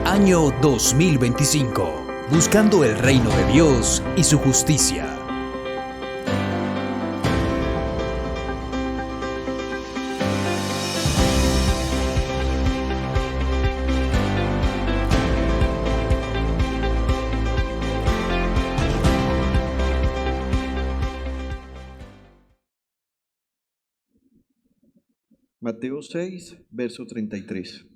Año 2025. Buscando el reino de Dios y su justicia. Mateo 6, verso 33.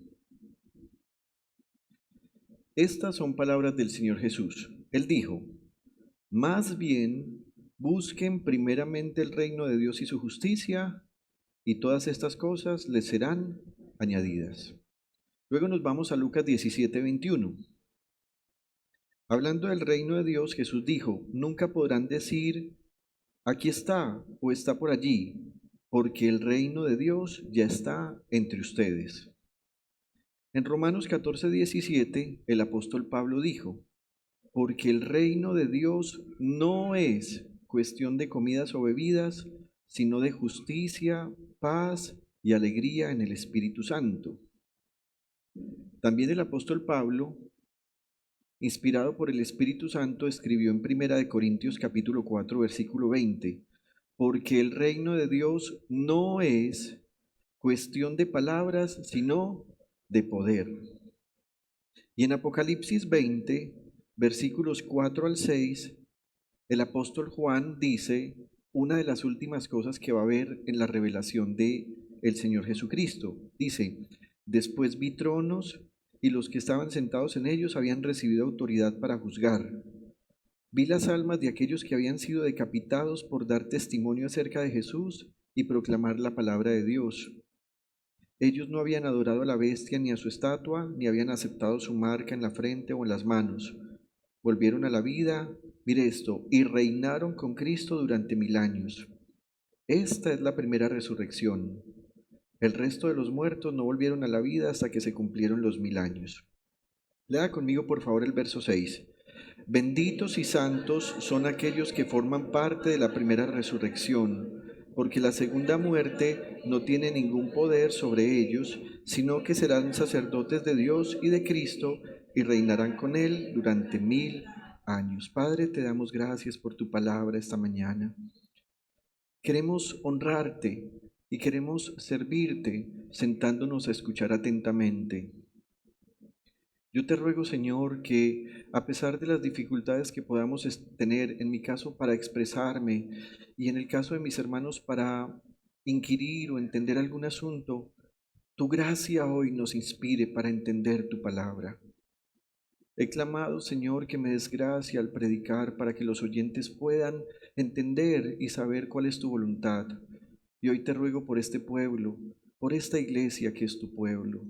Estas son palabras del Señor Jesús. Él dijo: más bien busquen primeramente el reino de Dios y su justicia, y todas estas cosas les serán añadidas. Luego nos vamos a Lucas 17, 21. Hablando del reino de Dios, Jesús dijo: nunca podrán decir, aquí está o está por allí, porque el reino de Dios ya está entre ustedes. En Romanos 14, 17, el apóstol Pablo dijo: porque el reino de Dios no es cuestión de comidas o bebidas, sino de justicia, paz y alegría en el Espíritu Santo. También el apóstol Pablo, inspirado por el Espíritu Santo, escribió en 1 Corintios capítulo 4, versículo 20, porque el reino de Dios no es cuestión de palabras, sino de poder. Y en Apocalipsis 20, versículos 4 al 6, el apóstol Juan dice una de las últimas cosas que va a haber en la revelación de el Señor Jesucristo. Dice: después vi tronos, y los que estaban sentados en ellos habían recibido autoridad para juzgar. Vi las almas de aquellos que habían sido decapitados por dar testimonio acerca de Jesús y proclamar la palabra de Dios. Ellos no habían adorado a la bestia ni a su estatua, ni habían aceptado su marca en la frente o en las manos. Volvieron a la vida, mire esto, y reinaron con Cristo durante 1000 años. Esta es la primera resurrección. El resto de los muertos no volvieron a la vida hasta que se cumplieron los 1000 años. Lea conmigo por favor el verso 6. Benditos y santos son aquellos que forman parte de la primera resurrección, porque la segunda muerte no tiene ningún poder sobre ellos, sino que serán sacerdotes de Dios y de Cristo y reinarán con Él durante 1000 años. Padre, te damos gracias por tu palabra esta mañana. Queremos honrarte y queremos servirte sentándonos a escuchar atentamente. Yo te ruego, Señor, que a pesar de las dificultades que podamos tener, en mi caso para expresarme y en el caso de mis hermanos para inquirir o entender algún asunto, tu gracia hoy nos inspire para entender tu palabra. He clamado, Señor, que me des gracia al predicar para que los oyentes puedan entender y saber cuál es tu voluntad. Y hoy te ruego por este pueblo, por esta iglesia que es tu pueblo.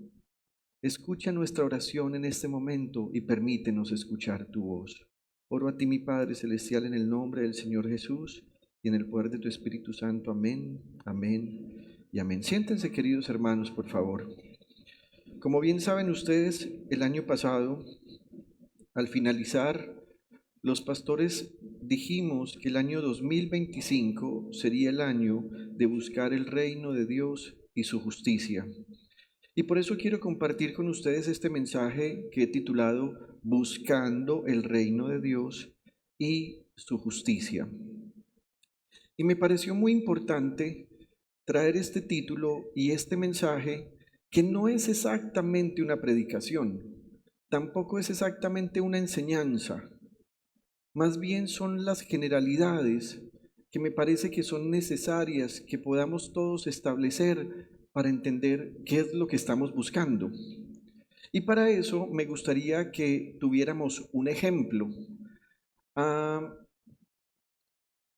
Escucha nuestra oración en este momento y permítenos escuchar tu voz. Oro a ti, mi Padre Celestial, en el nombre del Señor Jesús y en el poder de tu Espíritu Santo. Amén, amén y amén. Siéntense, queridos hermanos, por favor. Como bien saben ustedes, el año pasado, al finalizar, los pastores dijimos que el año 2025 sería el año de buscar el reino de Dios y su justicia. Y por eso quiero compartir con ustedes este mensaje que he titulado Buscando el reino de Dios y su justicia. Y me pareció muy importante traer este título y este mensaje, que no es exactamente una predicación, tampoco es exactamente una enseñanza, más bien son las generalidades que me parece que son necesarias que podamos todos establecer para entender qué es lo que estamos buscando. Y para eso me gustaría que tuviéramos un ejemplo.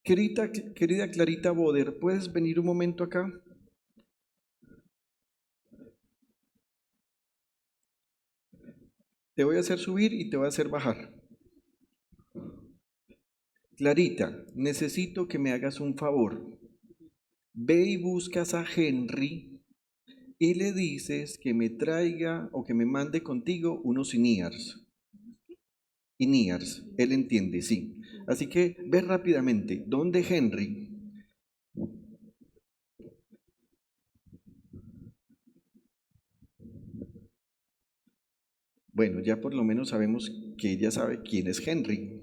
Querida Clarita Boder, ¿puedes venir un momento acá? Te voy a hacer subir y te voy a hacer bajar. Clarita, necesito que me hagas un favor. Ve y buscas a Henry y le dices que me traiga o que me mande contigo unos INEARS. INEARS, él entiende, sí. Así que ve rápidamente. ¿Dónde, Henry? Bueno, ya por lo menos sabemos que ella sabe quién es Henry.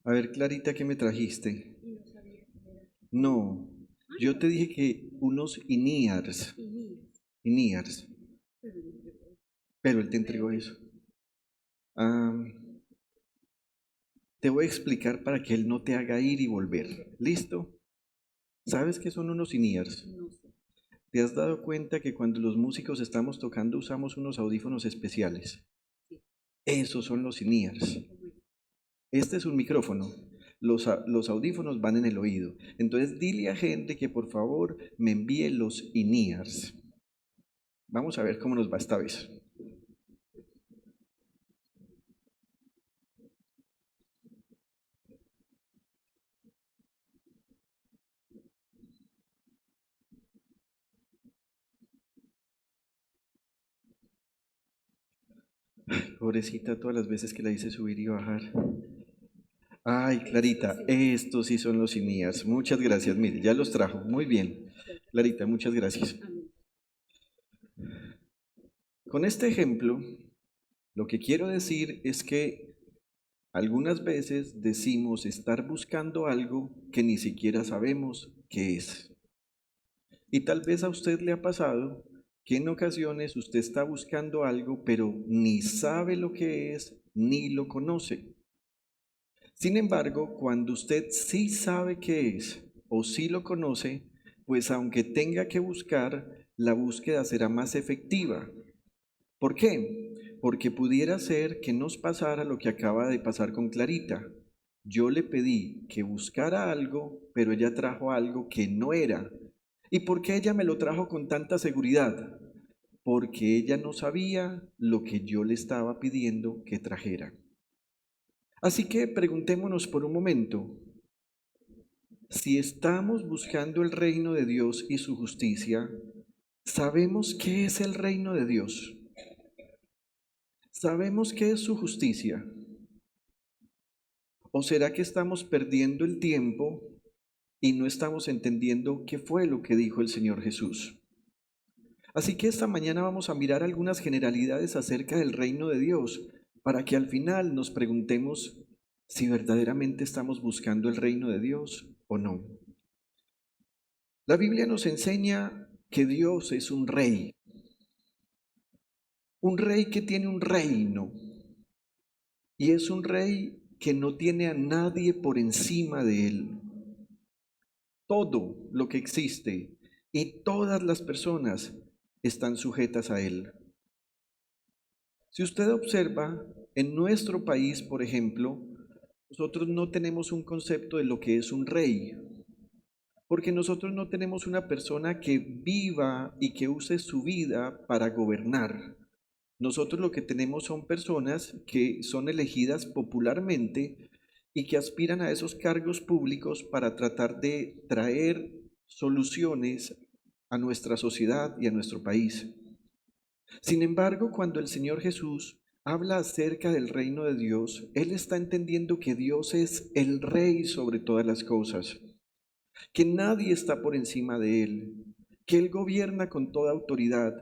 A ver, Clarita, ¿qué me trajiste? No, yo te dije que unos INEARS, pero él te entregó eso. Ah, te voy a explicar para que él no te haga ir y volver. ¿Listo? ¿Sabes qué son unos INEARS? ¿Te has dado cuenta que cuando los músicos estamos tocando usamos unos audífonos especiales? Esos son los INEARS. Este es un micrófono. Los audífonos van en el oído. Entonces dile a gente que por favor me envíe los INEARS. Vamos a ver cómo nos va esta vez. Pobrecita, todas las veces que la hice subir y bajar. Ay, Clarita, estos sí son los INEARS. Muchas gracias. Mire, ya los trajo. Muy bien. Clarita, muchas gracias. Con este ejemplo, lo que quiero decir es que algunas veces decimos estar buscando algo que ni siquiera sabemos qué es. Y tal vez a usted le ha pasado que en ocasiones usted está buscando algo, pero ni sabe lo que es, ni lo conoce. Sin embargo, cuando usted sí sabe qué es o sí lo conoce, pues aunque tenga que buscar, la búsqueda será más efectiva. ¿Por qué? Porque pudiera ser que nos pasara lo que acaba de pasar con Clarita. Yo le pedí que buscara algo, pero ella trajo algo que no era. ¿Y por qué ella me lo trajo con tanta seguridad? Porque ella no sabía lo que yo le estaba pidiendo que trajera. Así que preguntémonos por un momento, si estamos buscando el reino de Dios y su justicia, ¿sabemos qué es el reino de Dios? ¿Sabemos qué es su justicia? ¿O será que estamos perdiendo el tiempo y no estamos entendiendo qué fue lo que dijo el Señor Jesús? Así que esta mañana vamos a mirar algunas generalidades acerca del reino de Dios para que al final nos preguntemos si verdaderamente estamos buscando el reino de Dios o no. La Biblia nos enseña que Dios es un rey que tiene un reino, y es un rey que no tiene a nadie por encima de él. Todo lo que existe y todas las personas están sujetas a él. Si usted observa, en nuestro país, por ejemplo, nosotros no tenemos un concepto de lo que es un rey, porque nosotros no tenemos una persona que viva y que use su vida para gobernar. Nosotros lo que tenemos son personas que son elegidas popularmente y que aspiran a esos cargos públicos para tratar de traer soluciones a nuestra sociedad y a nuestro país. Sin embargo, cuando el Señor Jesús habla acerca del reino de Dios, Él está entendiendo que Dios es el rey sobre todas las cosas, que nadie está por encima de Él, que Él gobierna con toda autoridad.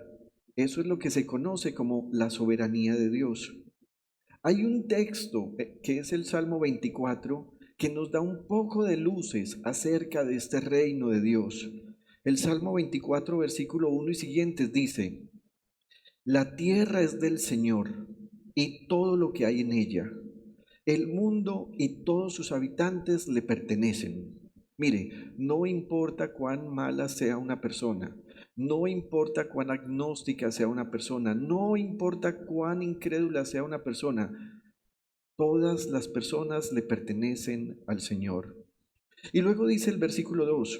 Eso es lo que se conoce como la soberanía de Dios. Hay un texto que es el Salmo 24 que nos da un poco de luces acerca de este reino de Dios. El Salmo 24, versículo 1 y siguientes dice: La tierra es del Señor y todo lo que hay en ella. El mundo y todos sus habitantes le pertenecen. Mire, no importa cuán mala sea una persona, no importa cuán agnóstica sea una persona, no importa cuán incrédula sea una persona, todas las personas le pertenecen al Señor. Y luego dice el versículo 2: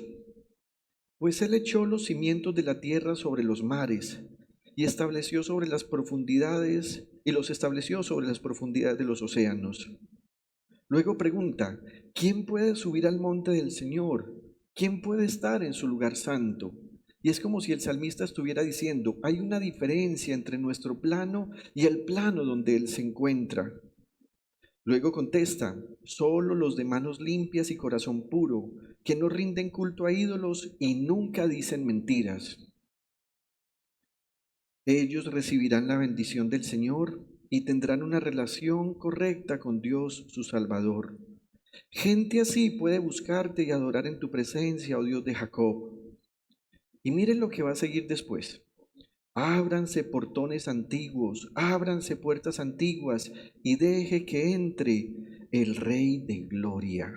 Pues Él echó los cimientos de la tierra sobre los mares y estableció sobre las profundidades, y los estableció sobre las profundidades de los océanos. Luego pregunta: ¿quién puede subir al monte del Señor? ¿Quién puede estar en su lugar santo? Y es como si el salmista estuviera diciendo: hay una diferencia entre nuestro plano y el plano donde Él se encuentra. Luego contesta, solo los de manos limpias y corazón puro, que no rinden culto a ídolos y nunca dicen mentiras. Ellos recibirán la bendición del Señor y tendrán una relación correcta con Dios, su Salvador. Gente así puede buscarte y adorar en tu presencia, oh Dios de Jacob. Y miren lo que va a seguir después. Ábranse portones antiguos, ábranse puertas antiguas y deje que entre el Rey de Gloria.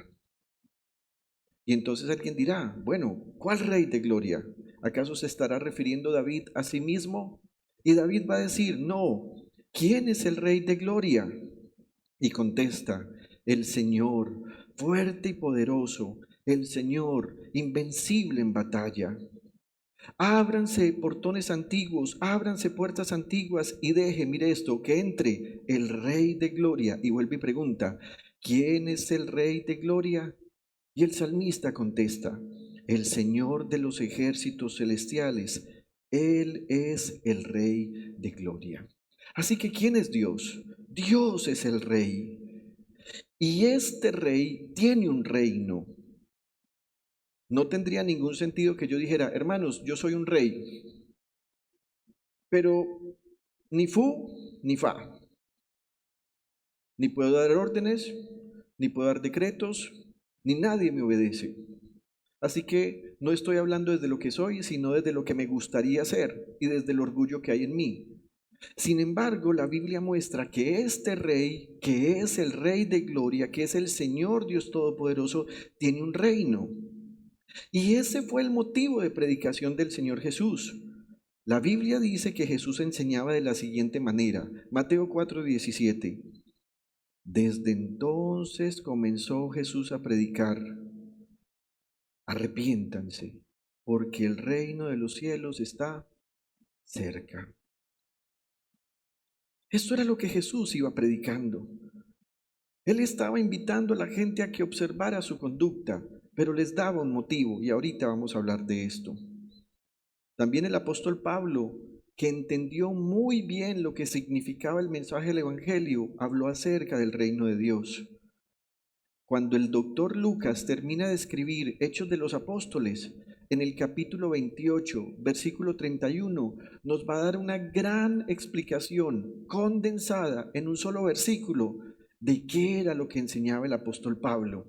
Y entonces alguien dirá, bueno, ¿cuál Rey de Gloria? ¿Acaso se estará refiriendo David a sí mismo? Y David va a decir, no, ¿quién es el Rey de Gloria? Y contesta, el Señor, fuerte y poderoso, el Señor, invencible en batalla. Ábranse portones antiguos, ábranse puertas antiguas y deje, mire esto, que entre el Rey de Gloria. Y vuelve y pregunta, ¿quién es el Rey de Gloria? Y el salmista contesta, el Señor de los ejércitos celestiales, Él es el Rey de Gloria. Así que, ¿quién es Dios? Dios es el Rey. Y este Rey tiene un reino. No tendría ningún sentido que yo dijera, hermanos, yo soy un rey, pero ni fu ni fa. Ni puedo dar órdenes, ni puedo dar decretos, ni nadie me obedece. Así que no estoy hablando desde lo que soy, sino desde lo que me gustaría ser y desde el orgullo que hay en mí. Sin embargo, la Biblia muestra que este rey, que es el Rey de Gloria, que es el Señor Dios Todopoderoso, tiene un reino. Y ese fue el motivo de predicación del Señor Jesús. La Biblia dice que Jesús enseñaba de la siguiente manera. Mateo 4:17. Desde entonces comenzó Jesús a predicar, arrepiéntanse, porque el reino de los cielos está cerca. Esto era lo que Jesús iba predicando. Él estaba invitando a la gente a que observara su conducta, pero les daba un motivo, y ahorita vamos a hablar de esto. También el apóstol Pablo, que entendió muy bien lo que significaba el mensaje del Evangelio, habló acerca del reino de Dios. Cuando el doctor Lucas termina de escribir Hechos de los Apóstoles, en el capítulo 28, versículo 31, nos va a dar una gran explicación condensada en un solo versículo de qué era lo que enseñaba el apóstol Pablo.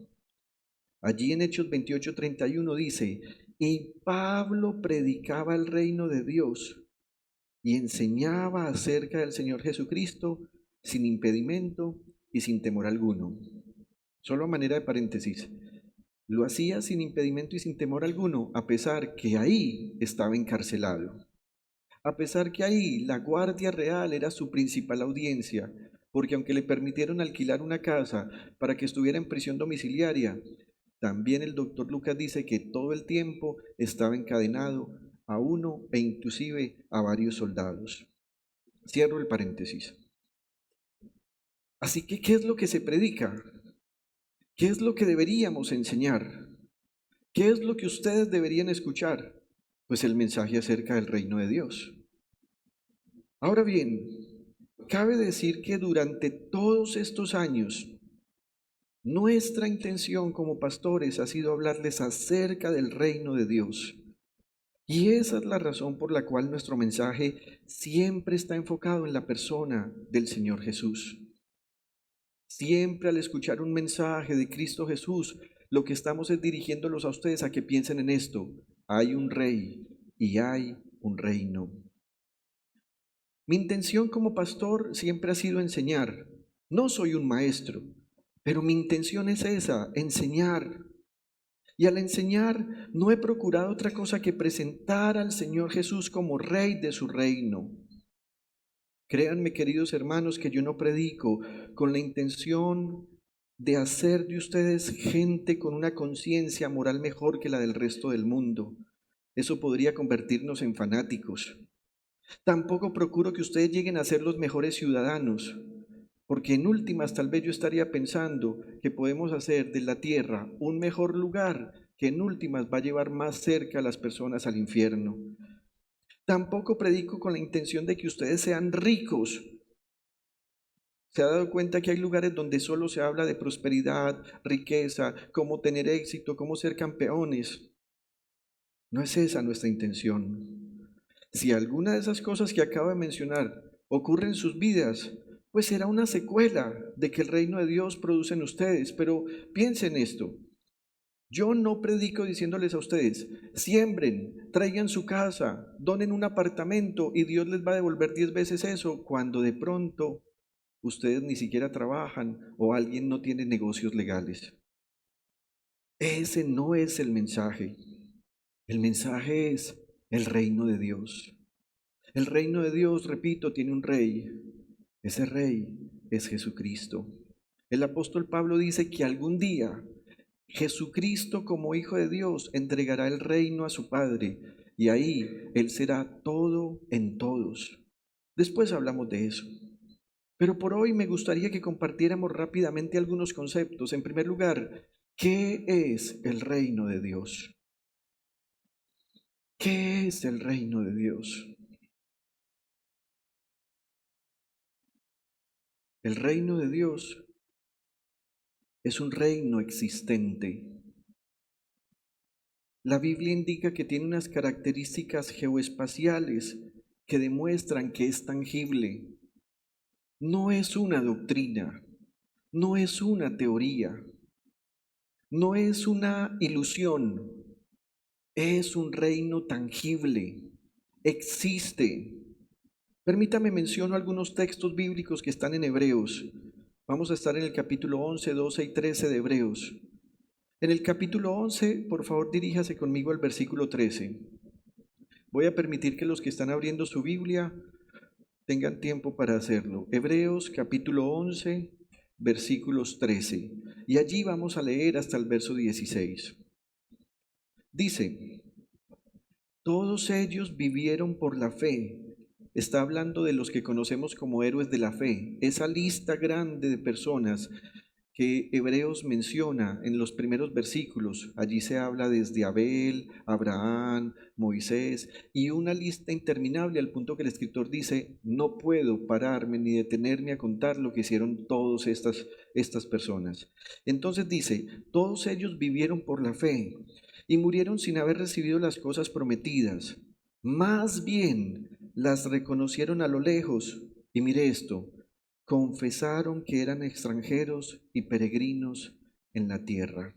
Allí en Hechos 28, 31 dice, y Pablo predicaba el reino de Dios y enseñaba acerca del Señor Jesucristo sin impedimento y sin temor alguno. Solo a manera de paréntesis, lo hacía sin impedimento y sin temor alguno, a pesar que ahí estaba encarcelado, a pesar que ahí la Guardia Real era su principal audiencia, porque aunque le permitieron alquilar una casa para que estuviera en prisión domiciliaria, también el doctor Lucas dice que todo el tiempo estaba encadenado a uno e inclusive a varios soldados. Cierro el paréntesis. Así que, ¿qué es lo que se predica? ¿Qué es lo que deberíamos enseñar? ¿Qué es lo que ustedes deberían escuchar? Pues el mensaje acerca del reino de Dios. Ahora bien, cabe decir que durante todos estos años, nuestra intención como pastores ha sido hablarles acerca del reino de Dios. Y esa es la razón por la cual nuestro mensaje siempre está enfocado en la persona del Señor Jesús. Siempre al escuchar un mensaje de Cristo Jesús, lo que estamos es dirigiéndolos a ustedes a que piensen en esto. Hay un rey y hay un reino. Mi intención como pastor siempre ha sido enseñar. No soy un maestro, pero mi intención es esa, enseñar. Y al enseñar no he procurado otra cosa que presentar al Señor Jesús como Rey de su reino. Créanme, queridos hermanos, que yo no predico con la intención de hacer de ustedes gente con una conciencia moral mejor que la del resto del mundo. Eso podría convertirnos en fanáticos. Tampoco procuro que ustedes lleguen a ser los mejores ciudadanos, porque en últimas tal vez yo estaría pensando que podemos hacer de la tierra un mejor lugar que en últimas va a llevar más cerca a las personas al infierno. Tampoco predico con la intención de que ustedes sean ricos, ¿Se ha dado cuenta que hay lugares donde solo se habla de prosperidad, riqueza, cómo tener éxito, cómo ser campeones? No es esa nuestra intención. Si alguna de esas cosas que acabo de mencionar ocurre en sus vidas, pues será una secuela de que el reino de Dios produce en ustedes. Pero piensen esto. Yo no predico diciéndoles a ustedes, siembren, traigan su casa, donen un apartamento y Dios les va a devolver 10 veces eso, cuando de pronto ustedes ni siquiera trabajan o alguien no tiene negocios legales. Ese no es el mensaje. El mensaje es el reino de Dios. El reino de Dios, repito, tiene un rey. Ese rey es Jesucristo. El apóstol Pablo dice que algún día Jesucristo, como Hijo de Dios, entregará el reino a su Padre y ahí Él será todo en todos. Después hablamos de eso. Pero por hoy me gustaría que compartiéramos rápidamente algunos conceptos. En primer lugar, ¿qué es el reino de Dios? ¿Qué es el reino de Dios? El reino de Dios es un reino existente. La Biblia indica que tiene unas características geoespaciales que demuestran que es tangible. No es una doctrina, no es una teoría, no es una ilusión, es un reino tangible, existe. Permítame menciono algunos textos bíblicos que están en Hebreos. Vamos a estar en el capítulo 11, 12 y 13 de Hebreos. En el capítulo 11, por favor, diríjase conmigo al versículo 13. Voy a permitir que los que están abriendo su Biblia tengan tiempo para hacerlo. Hebreos capítulo 11, versículos 13. Y allí vamos a leer hasta el verso 16. Dice, todos ellos vivieron por la fe. Está hablando de los que conocemos como héroes de la fe. Esa lista grande de personas que Hebreos menciona en los primeros versículos. Allí se habla desde Abel, Abraham, Moisés y una lista interminable al punto que el escritor dice, no puedo pararme ni detenerme a contar lo que hicieron todas estas personas. Entonces dice, todos ellos vivieron por la fe y murieron sin haber recibido las cosas prometidas. Más bien las reconocieron a lo lejos. Y mire esto, confesaron que eran extranjeros y peregrinos en la tierra.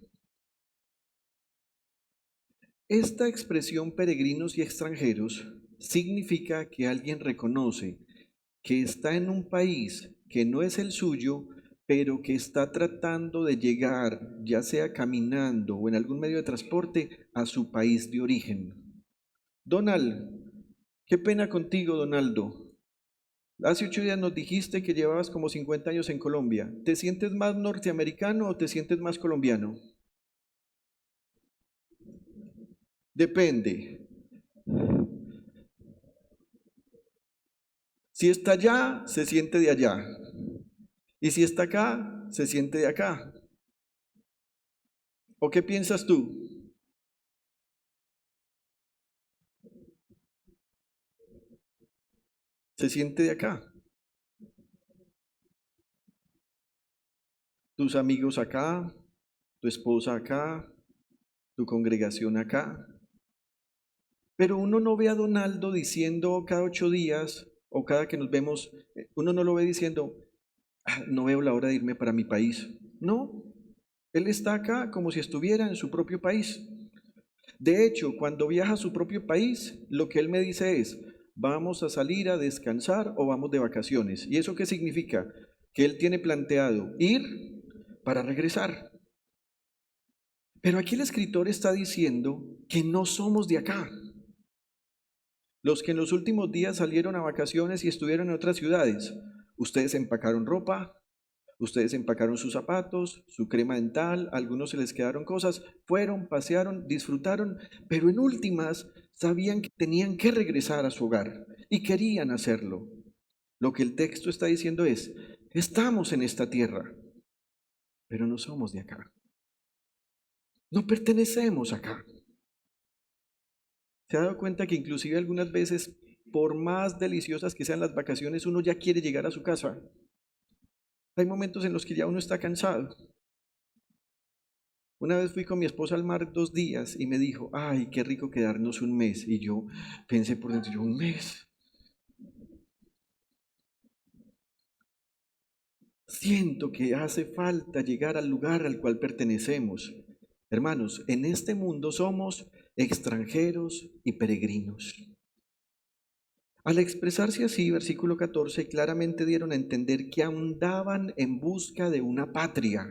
Esta expresión peregrinos y extranjeros significa que alguien reconoce que está en un país que no es el suyo, pero que está tratando de llegar, ya sea caminando o en algún medio de transporte, a su país de origen. Donald, qué pena contigo, Donaldo. Hace 8 días nos dijiste que llevabas como 50 años en Colombia. ¿Te sientes más norteamericano o te sientes más colombiano? Depende. Si está allá, se siente de allá. Y si está acá, se siente de acá. ¿O qué piensas tú? Se siente de acá. Tus amigos acá, tu esposa acá, tu congregación acá. Pero uno no ve a Donaldo diciendo cada 8 días o cada que nos vemos, uno no lo ve diciendo, no veo la hora de irme para mi país. No, él está acá como si estuviera en su propio país. De hecho, cuando viaja a su propio país, lo que él me dice es, vamos a salir a descansar o vamos de vacaciones. ¿Y eso qué significa? Que él tiene planteado ir para regresar. Pero aquí el escritor está diciendo que no somos de acá. Los que en los últimos días salieron a vacaciones y estuvieron en otras ciudades, ustedes empacaron ropa, ustedes empacaron sus zapatos, su crema dental, a algunos se les quedaron cosas, fueron, pasearon, disfrutaron, pero en últimas sabían que tenían que regresar a su hogar y querían hacerlo. Lo que el texto está diciendo es, estamos en esta tierra, pero no somos de acá. No pertenecemos acá. ¿Se ha dado cuenta que inclusive algunas veces, por más deliciosas que sean las vacaciones, uno ya quiere llegar a su casa? Hay momentos en los que ya uno está cansado. Una vez fui con mi esposa al mar 2 días y me dijo, ay, qué rico quedarnos un mes. Y yo pensé por dentro, yo, un mes. Siento que hace falta llegar al lugar al cual pertenecemos. Hermanos, en este mundo somos extranjeros y peregrinos. Al expresarse así, versículo 14, claramente dieron a entender que andaban en busca de una patria.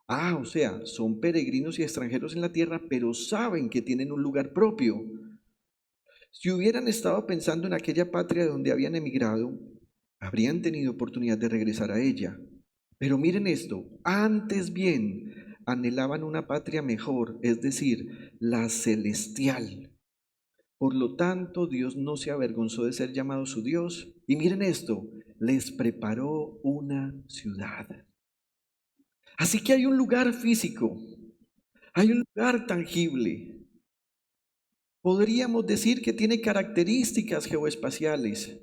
O sea, son peregrinos y extranjeros en la tierra, pero saben que tienen un lugar propio. Si hubieran estado pensando en aquella patria de donde habían emigrado, habrían tenido oportunidad de regresar a ella. Pero miren esto, antes bien anhelaban una patria mejor, es decir, la celestial. Por lo tanto, Dios no se avergonzó de ser llamado su Dios. Y miren esto, les preparó una ciudad. Así que hay un lugar físico, hay un lugar tangible. Podríamos decir que tiene características geoespaciales.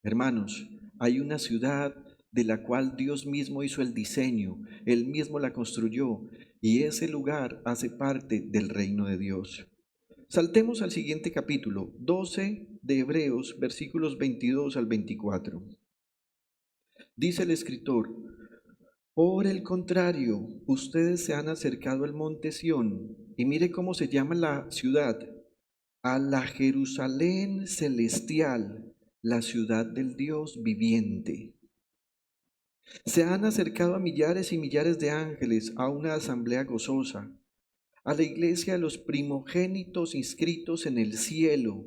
Hermanos, hay una ciudad de la cual Dios mismo hizo el diseño, Él mismo la construyó, y ese lugar hace parte del reino de Dios. Saltemos al siguiente capítulo, 12 de Hebreos, versículos 22 al 24. Dice el escritor, por el contrario, ustedes se han acercado al monte Sión, y mire cómo se llama la ciudad, a la Jerusalén celestial, la ciudad del Dios viviente. Se han acercado a millares y millares de ángeles, a una asamblea gozosa, a la iglesia de los primogénitos inscritos en el cielo.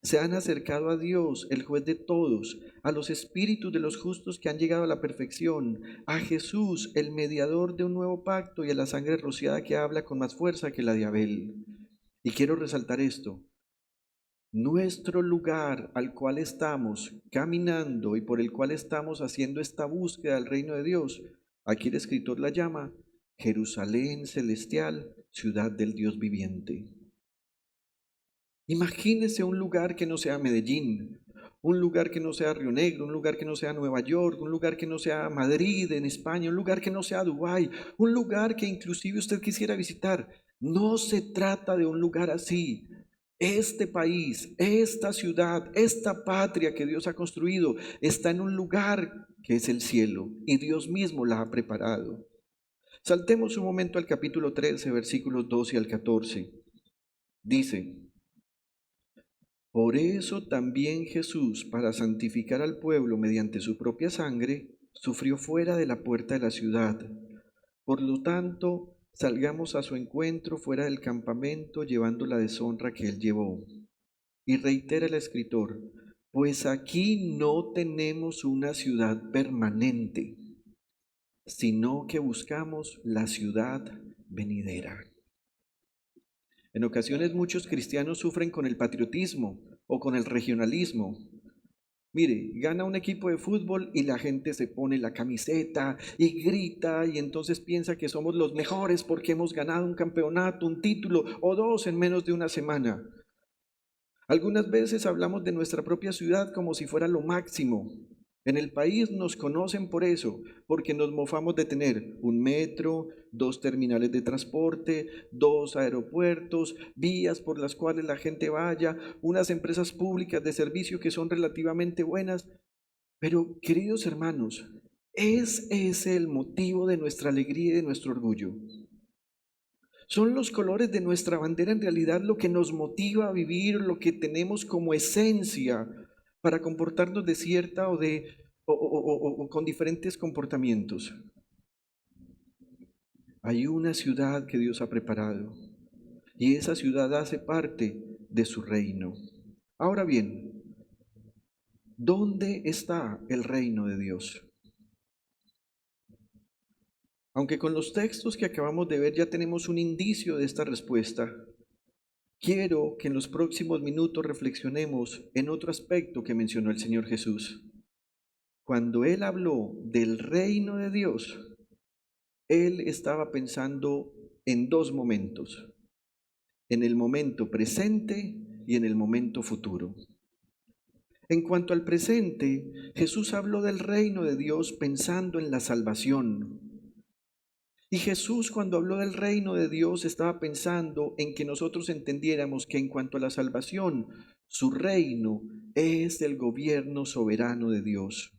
Se han acercado a Dios, el juez de todos, a los espíritus de los justos que han llegado a la perfección, a Jesús, el mediador de un nuevo pacto, y a la sangre rociada que habla con más fuerza que la de Abel. Y quiero resaltar esto. Nuestro lugar al cual estamos caminando y por el cual estamos haciendo esta búsqueda del reino de Dios, aquí el escritor la llama Jerusalén celestial, ciudad del Dios viviente. Imagínese un lugar que no sea Medellín, un lugar que no sea Río Negro, un lugar que no sea Nueva York, un lugar que no sea Madrid en España, un lugar que no sea Dubái, un lugar que inclusive usted quisiera visitar. No se trata de un lugar así. Este país, esta ciudad, esta patria que Dios ha construido está en un lugar que es el cielo y Dios mismo la ha preparado. Saltemos un momento al capítulo 13, versículos 12 al 14. Dice, por eso también Jesús, para santificar al pueblo mediante su propia sangre, sufrió fuera de la puerta de la ciudad. Por lo tanto, salgamos a su encuentro fuera del campamento llevando la deshonra que él llevó. Y reitera el escritor, pues aquí no tenemos una ciudad permanente, sino que buscamos la ciudad venidera. En ocasiones muchos cristianos sufren con el patriotismo o con el regionalismo. Mire, gana un equipo de fútbol y la gente se pone la camiseta y grita y entonces piensa que somos los mejores porque hemos ganado un campeonato, un título o dos en menos de una semana. Algunas veces hablamos de nuestra propia ciudad como si fuera lo máximo. En el país nos conocen por eso, porque nos mofamos de tener un metro, 2 terminales de transporte, 2 aeropuertos, vías por las cuales la gente vaya, unas empresas públicas de servicio que son relativamente buenas. Pero, queridos hermanos, ¿es ese el motivo de nuestra alegría y de nuestro orgullo? ¿Son los colores de nuestra bandera en realidad lo que nos motiva a vivir, lo que tenemos como esencia para comportarnos de cierta o con diferentes comportamientos? Hay una ciudad que Dios ha preparado y esa ciudad hace parte de su reino. Ahora bien, ¿dónde está el reino de Dios? Aunque con los textos que acabamos de ver ya tenemos un indicio de esta respuesta, quiero que en los próximos minutos reflexionemos en otro aspecto que mencionó el Señor Jesús. Cuando Él habló del reino de Dios, Él estaba pensando en 2 momentos, en el momento presente y en el momento futuro. En cuanto al presente, Jesús habló del reino de Dios pensando en la salvación. Y Jesús, cuando habló del reino de Dios, estaba pensando en que nosotros entendiéramos que en cuanto a la salvación, su reino es el gobierno soberano de Dios.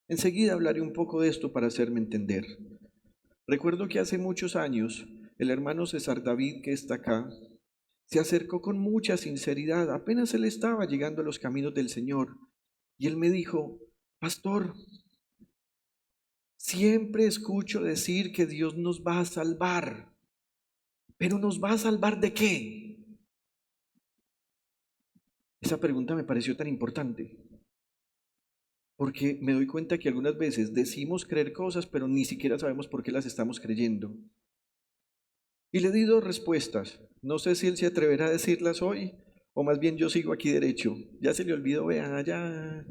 Enseguida hablaré un poco de esto para hacerme entender. Recuerdo que hace muchos años, el hermano César David, que está acá, se acercó con mucha sinceridad, apenas él estaba llegando a los caminos del Señor, y él me dijo: pastor, siempre escucho decir que Dios nos va a salvar, pero ¿nos va a salvar de qué? Esa pregunta me pareció tan importante, porque me doy cuenta que algunas veces decimos creer cosas, pero ni siquiera sabemos por qué las estamos creyendo. Y le di dos respuestas. No sé si él se atreverá a decirlas hoy, o más bien yo sigo aquí derecho. Ya se le olvidó, vean, allá.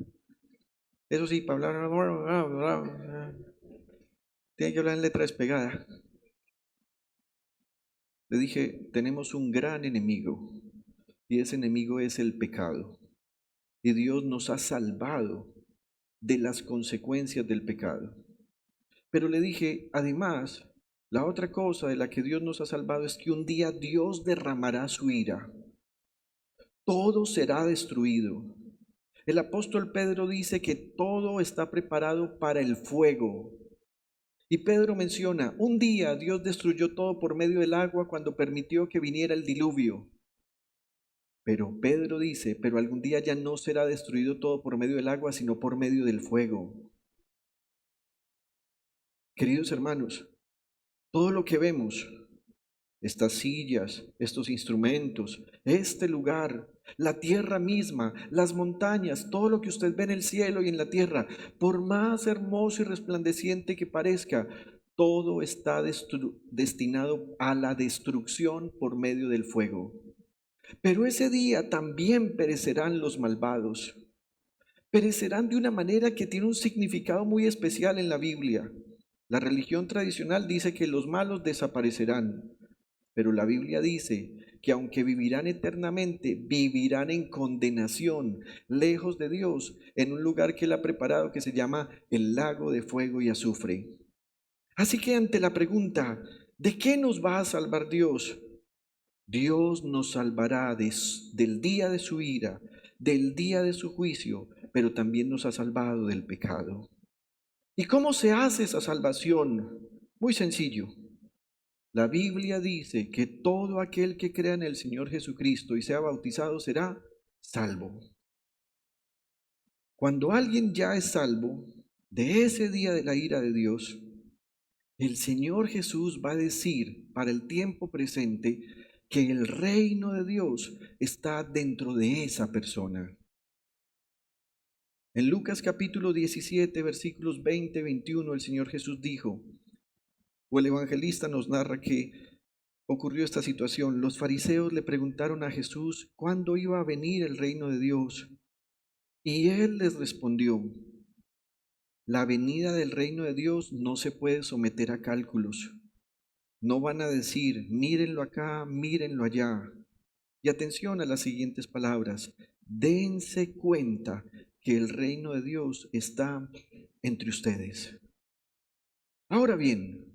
Eso sí, para hablar, tiene que hablar en letra despegada. Le dije, tenemos un gran enemigo, y ese enemigo es el pecado. Y Dios nos ha salvado de las consecuencias del pecado. Pero le dije, además, la otra cosa de la que Dios nos ha salvado es que un día Dios derramará su ira. Todo será destruido. El apóstol Pedro dice que todo está preparado para el fuego. Y Pedro menciona, un día Dios destruyó todo por medio del agua cuando permitió que viniera el diluvio. Pero Pedro dice, pero algún día ya no será destruido todo por medio del agua, sino por medio del fuego. Queridos hermanos, todo lo que vemos, estas sillas, estos instrumentos, este lugar, la tierra misma, las montañas, todo lo que usted ve en el cielo y en la tierra, por más hermoso y resplandeciente que parezca, todo está destinado a la destrucción por medio del fuego. Pero ese día también perecerán los malvados. Perecerán de una manera que tiene un significado muy especial en la Biblia. La religión tradicional dice que los malos desaparecerán, pero la Biblia dice que aunque vivirán eternamente, vivirán en condenación, lejos de Dios, en un lugar que Él ha preparado que se llama el lago de fuego y azufre. Así que ante la pregunta, ¿de qué nos va a salvar Dios? Dios nos salvará del día de su ira, del día de su juicio, pero también nos ha salvado del pecado. ¿Y cómo se hace esa salvación? Muy sencillo. La Biblia dice que todo aquel que crea en el Señor Jesucristo y sea bautizado será salvo. Cuando alguien ya es salvo de ese día de la ira de Dios, el Señor Jesús va a decir para el tiempo presente que el reino de Dios está dentro de esa persona. En Lucas capítulo 17, versículos 20 y 21, el Señor Jesús dijo, o el evangelista nos narra que ocurrió esta situación. Los fariseos le preguntaron a Jesús cuándo iba a venir el reino de Dios. Y él les respondió, la venida del reino de Dios no se puede someter a cálculos. No van a decir, mírenlo acá, mírenlo allá. Y atención a las siguientes palabras, dense cuenta que el reino de Dios está entre ustedes. Ahora bien,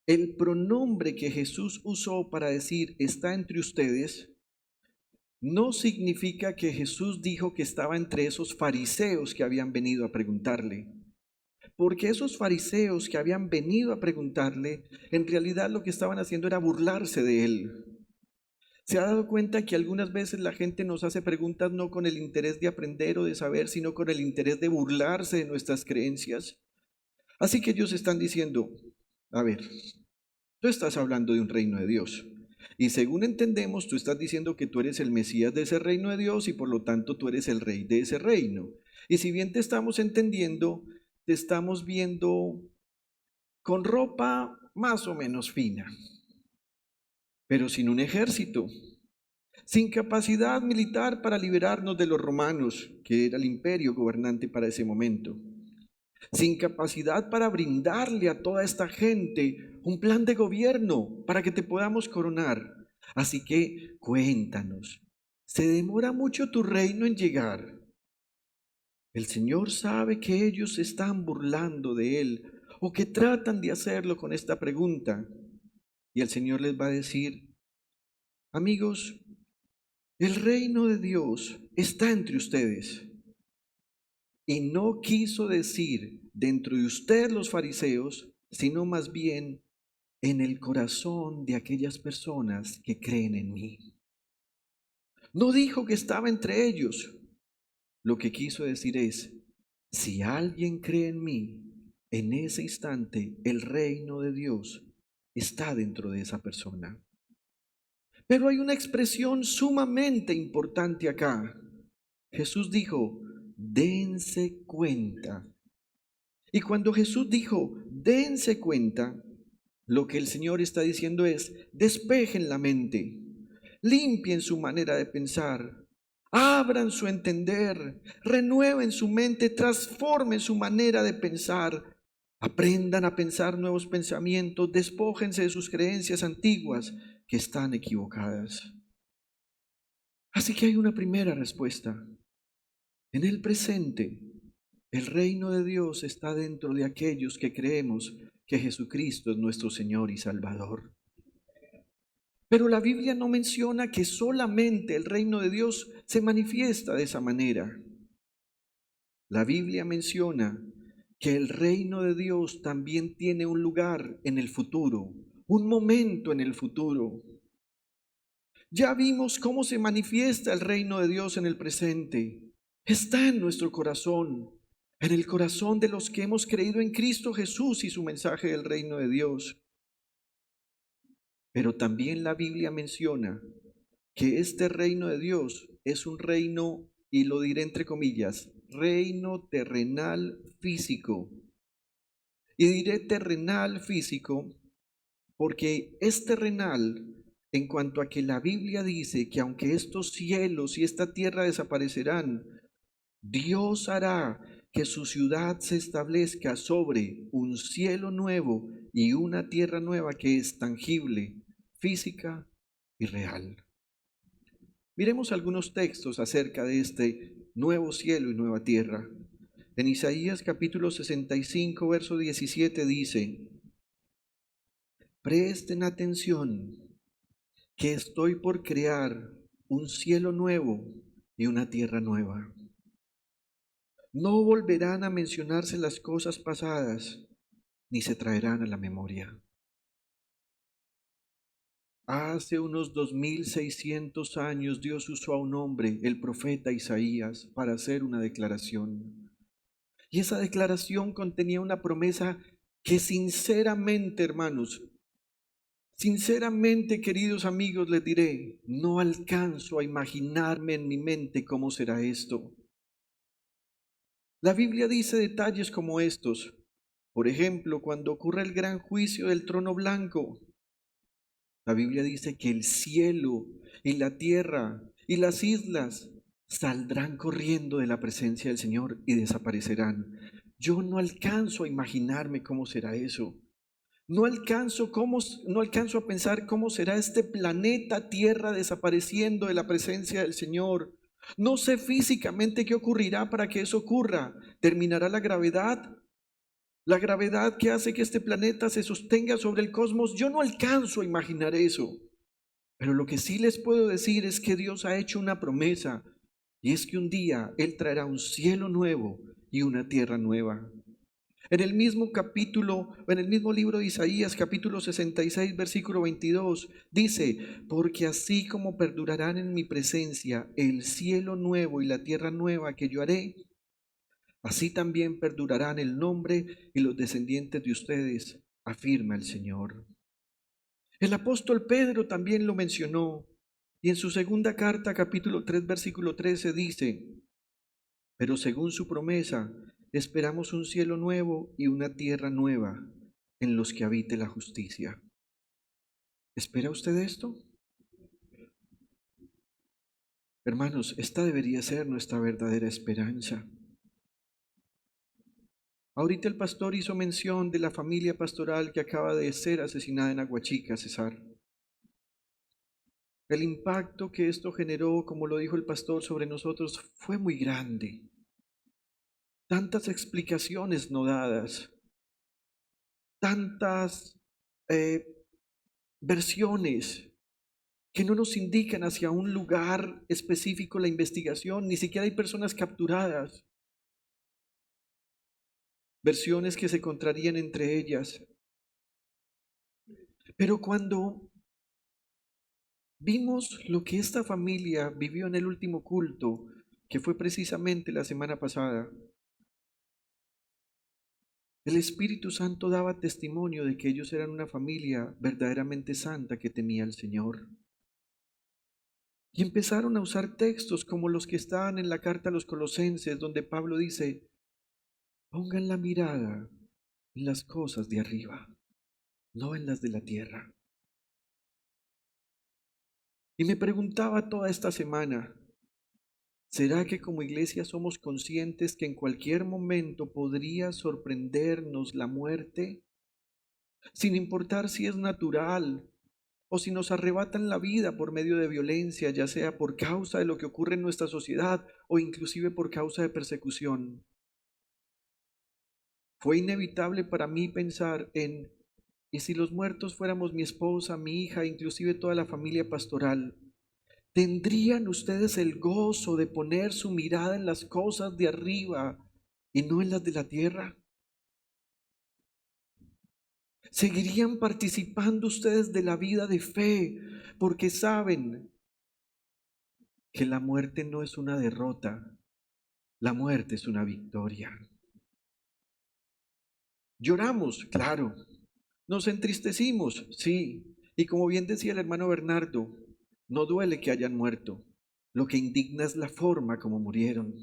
el pronombre que Jesús usó para decir está entre ustedes no significa que Jesús dijo que estaba entre esos fariseos que habían venido a preguntarle. Porque esos fariseos que habían venido a preguntarle, en realidad lo que estaban haciendo era burlarse de él. ¿Se ha dado cuenta que algunas veces la gente nos hace preguntas no con el interés de aprender o de saber, sino con el interés de burlarse de nuestras creencias? Así que ellos están diciendo, a ver, tú estás hablando de un reino de Dios. Y según entendemos, tú estás diciendo que tú eres el Mesías de ese reino de Dios y por lo tanto tú eres el rey de ese reino. Y si bien te estamos entendiendo, te estamos viendo con ropa más o menos fina, pero sin un ejército, sin capacidad militar para liberarnos de los romanos, que era el imperio gobernante para ese momento, sin capacidad para brindarle a toda esta gente un plan de gobierno para que te podamos coronar. Así que cuéntanos, ¿se demora mucho tu reino en llegar? El Señor sabe que ellos se están burlando de Él o que tratan de hacerlo con esta pregunta. Y el Señor les va a decir, amigos, el reino de Dios está entre ustedes. Y no quiso decir dentro de ustedes los fariseos, sino más bien en el corazón de aquellas personas que creen en mí. No dijo que estaba entre ellos. Lo que quiso decir es, si alguien cree en mí, en ese instante el reino de Dios está dentro de esa persona. Pero hay una expresión sumamente importante acá. Jesús dijo, dense cuenta. Y cuando Jesús dijo, dense cuenta, lo que el Señor está diciendo es, despejen la mente, limpien su manera de pensar, abran su entender, renueven su mente, transformen su manera de pensar, aprendan a pensar nuevos pensamientos, despójense de sus creencias antiguas que están equivocadas. Así que hay una primera respuesta. En el presente, el reino de Dios está dentro de aquellos que creemos que Jesucristo es nuestro Señor y Salvador. Pero la Biblia no menciona que solamente el reino de Dios se manifiesta de esa manera. La Biblia menciona que el reino de Dios también tiene un lugar en el futuro, un momento en el futuro. Ya vimos cómo se manifiesta el reino de Dios en el presente. Está en nuestro corazón, en el corazón de los que hemos creído en Cristo Jesús y su mensaje del reino de Dios. Pero también la Biblia menciona que este reino de Dios es un reino, y lo diré entre comillas, reino terrenal físico. Y diré terrenal físico porque es terrenal en cuanto a que la Biblia dice que aunque estos cielos y esta tierra desaparecerán, Dios hará que su ciudad se establezca sobre un cielo nuevo y una tierra nueva que es tangible, física y real. Miremos algunos textos acerca de este nuevo cielo y nueva tierra. En Isaías capítulo 65, verso 17 dice, presten atención, que estoy por crear un cielo nuevo y una tierra nueva. No volverán a mencionarse las cosas pasadas, ni se traerán a la memoria. Hace unos 2600 años Dios usó a un hombre, el profeta Isaías, para hacer una declaración. Y esa declaración contenía una promesa que sinceramente, hermanos, sinceramente, queridos amigos, les diré, no alcanzo a imaginarme en mi mente cómo será esto. La Biblia dice detalles como estos. Por ejemplo, cuando ocurre el gran juicio del trono blanco, la Biblia dice que el cielo y la tierra y las islas saldrán corriendo de la presencia del Señor y desaparecerán. Yo no alcanzo a imaginarme cómo será eso. No alcanzo a pensar cómo será este planeta Tierra desapareciendo de la presencia del Señor. No sé físicamente qué ocurrirá para que eso ocurra. ¿Terminará la gravedad? La gravedad que hace que este planeta se sostenga sobre el cosmos. Yo no alcanzo a imaginar eso. Pero lo que sí les puedo decir es que Dios ha hecho una promesa, y es que un día Él traerá un cielo nuevo y una tierra nueva. En el mismo capítulo, en el mismo libro de Isaías, capítulo 66, versículo 22, dice, porque así como perdurarán en mi presencia el cielo nuevo y la tierra nueva que yo haré, así también perdurarán el nombre y los descendientes de ustedes, afirma el Señor. El apóstol Pedro también lo mencionó, y en su segunda carta, capítulo 3, versículo 13, dice, pero según su promesa, esperamos un cielo nuevo y una tierra nueva en los que habite la justicia. ¿Espera usted esto? Hermanos, esta debería ser nuestra verdadera esperanza. Ahorita el pastor hizo mención de la familia pastoral que acaba de ser asesinada en Aguachica, Cesar. El impacto que esto generó, como lo dijo el pastor, sobre nosotros fue muy grande. Tantas explicaciones no dadas, tantas eh, versiones que no nos indican hacia un lugar específico la investigación, ni siquiera hay personas capturadas, versiones que se contrarían entre ellas. Pero cuando vimos lo que esta familia vivió en el último culto, que fue precisamente la semana pasada, el Espíritu Santo daba testimonio de que ellos eran una familia verdaderamente santa que temía al Señor. Y empezaron a usar textos como los que están en la carta a los Colosenses, donde Pablo dice, pongan la mirada en las cosas de arriba, no en las de la tierra. Y me preguntaba toda esta semana, ¿será que como iglesia somos conscientes que en cualquier momento podría sorprendernos la muerte? Sin importar si es natural o si nos arrebatan la vida por medio de violencia, ya sea por causa de lo que ocurre en nuestra sociedad o inclusive por causa de persecución. Fue inevitable para mí pensar en, ¿y si los muertos fuéramos mi esposa, mi hija, inclusive toda la familia pastoral? ¿Tendrían ustedes el gozo de poner su mirada en las cosas de arriba y no en las de la tierra? ¿Seguirían participando ustedes de la vida de fe porque saben que la muerte no es una derrota, la muerte es una victoria? Lloramos, claro. Nos entristecimos, sí. Y como bien decía el hermano Bernardo, no duele que hayan muerto. Lo que indigna es la forma como murieron.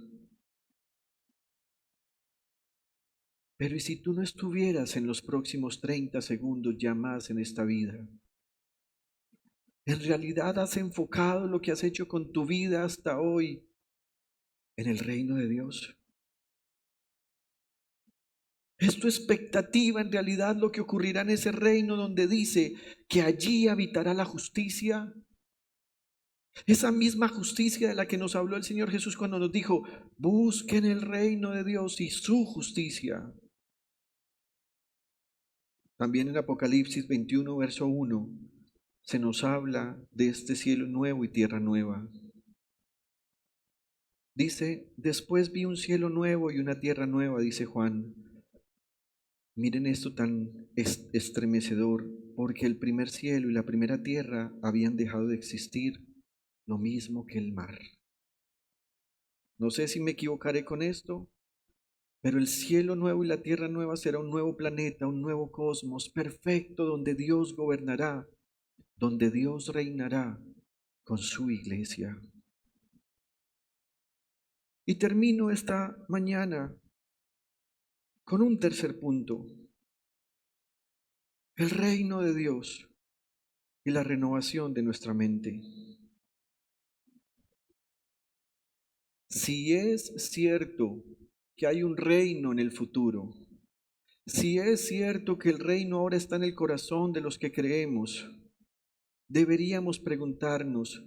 Pero ¿y si tú no estuvieras en los próximos 30 segundos ya más en esta vida? ¿En realidad has enfocado lo que has hecho con tu vida hasta hoy en el reino de Dios? ¿Es tu expectativa en realidad lo que ocurrirá en ese reino donde dice que allí habitará la justicia? Esa misma justicia de la que nos habló el Señor Jesús cuando nos dijo, busquen el reino de Dios y su justicia. También en Apocalipsis 21, verso 1, se nos habla de este cielo nuevo y tierra nueva. Dice, después vi un cielo nuevo y una tierra nueva, dice Juan. Miren esto tan estremecedor, porque el primer cielo y la primera tierra habían dejado de existir, lo mismo que el mar. No sé si me equivocaré con esto, pero el cielo nuevo y la tierra nueva será un nuevo planeta, un nuevo cosmos perfecto donde Dios gobernará, donde Dios reinará con su iglesia. Y termino esta mañana con un tercer punto. El reino de Dios y la renovación de nuestra mente. Si es cierto que hay un reino en el futuro, si es cierto que el reino ahora está en el corazón de los que creemos, deberíamos preguntarnos,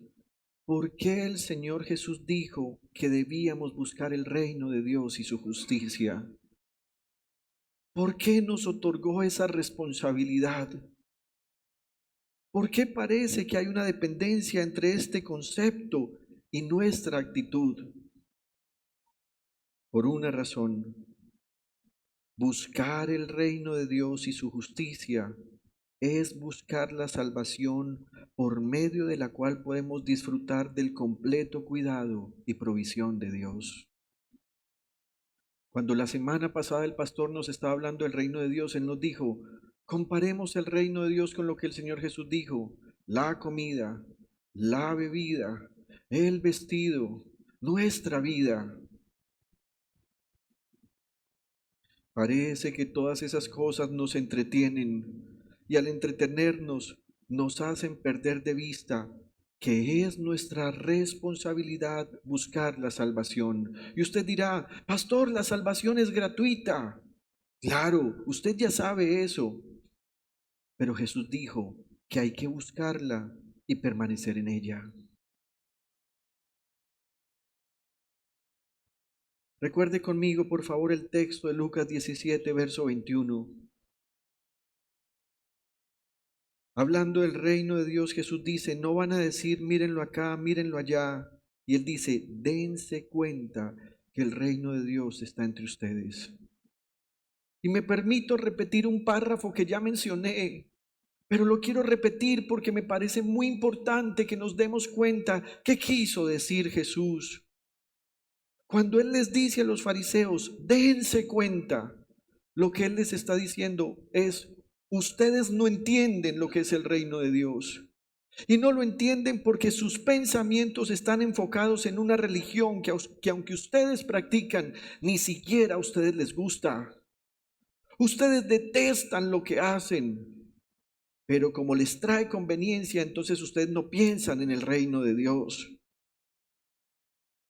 ¿por qué el Señor Jesús dijo que debíamos buscar el reino de Dios y su justicia? ¿Por qué nos otorgó esa responsabilidad? ¿Por qué parece que hay una dependencia entre este concepto y nuestra actitud? Por una razón, buscar el reino de Dios y su justicia es buscar la salvación por medio de la cual podemos disfrutar del completo cuidado y provisión de Dios. Cuando la semana pasada el pastor nos estaba hablando del reino de Dios, él nos dijo, comparemos el reino de Dios con lo que el Señor Jesús dijo, la comida, la bebida, el vestido, nuestra vida. Parece que todas esas cosas nos entretienen y al entretenernos nos hacen perder de vista que es nuestra responsabilidad buscar la salvación. Y usted dirá, pastor, la salvación es gratuita. Claro, usted ya sabe eso, pero Jesús dijo que hay que buscarla y permanecer en ella. Recuerde conmigo, por favor, el texto de Lucas 17, verso 21. Hablando del reino de Dios, Jesús dice, no van a decir, mírenlo acá, mírenlo allá. Y Él dice, dense cuenta que el reino de Dios está entre ustedes. Y me permito repetir un párrafo que ya mencioné, pero lo quiero repetir porque me parece muy importante que nos demos cuenta qué quiso decir Jesús. Cuando Él les dice a los fariseos, dense cuenta, lo que Él les está diciendo es, ustedes no entienden lo que es el reino de Dios. Y no lo entienden porque sus pensamientos están enfocados en una religión que aunque ustedes practican, ni siquiera a ustedes les gusta. Ustedes detestan lo que hacen, pero como les trae conveniencia, entonces ustedes no piensan en el reino de Dios.